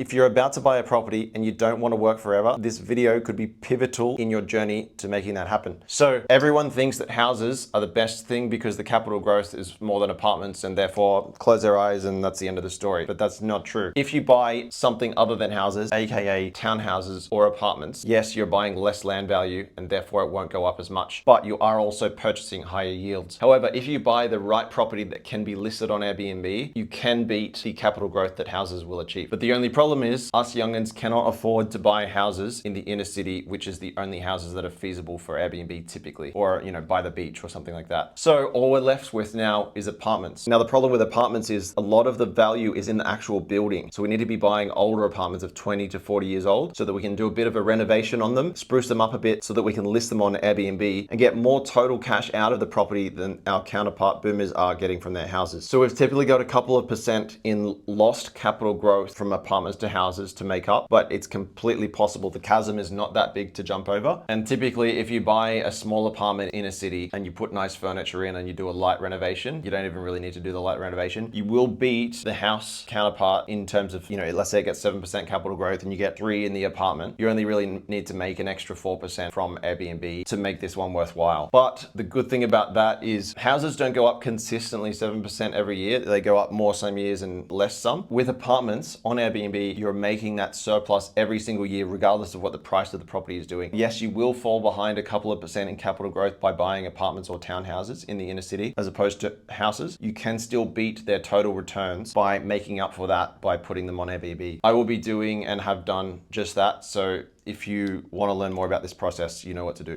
If you're about to buy a property and you don't want to work forever, this video could be pivotal in your journey to making that happen. So everyone thinks that houses are the best thing because the capital growth is more than apartments, and therefore close their eyes and that's the end of the story. But that's not true. If you buy something other than houses, aka townhouses or apartments, yes, you're buying less land value and therefore it won't go up as much, but you are also purchasing higher yields. However, if you buy the right property that can be listed on Airbnb, you can beat the capital growth that houses will achieve. But the only problem is us youngins cannot afford to buy houses in the inner city, which is the only houses that are feasible for Airbnb typically, or by the beach or something like that. So all we're left with now is apartments. Now the problem with apartments is a lot of the value is in the actual building. So we need to be buying older apartments of 20 to 40 years old so that we can do a bit of a renovation on them, spruce them up a bit so that we can list them on Airbnb and get more total cash out of the property than our counterpart boomers are getting from their houses. So we've typically got a couple of percent in lost capital growth from apartments to houses to make up, but it's completely possible. The chasm is not that big to jump over. And typically if you buy a small apartment in a city and you put nice furniture in and you do a light renovation, you don't even really need to do the light renovation. You will beat the house counterpart in terms of, let's say it gets 7% capital growth and you get 3 in the apartment. You only really need to make an extra 4% from Airbnb to make this one worthwhile. But the good thing about that is houses don't go up consistently 7% every year. They go up more some years and less some. With apartments on Airbnb, you're making that surplus every single year, regardless of what the price of the property is doing. Yes, you will fall behind a couple of percent in capital growth by buying apartments or townhouses in the inner city, as opposed to houses. You can still beat their total returns by making up for that by putting them on Airbnb. I will be doing and have done just that. So if you want to learn more about this process, you know what to do.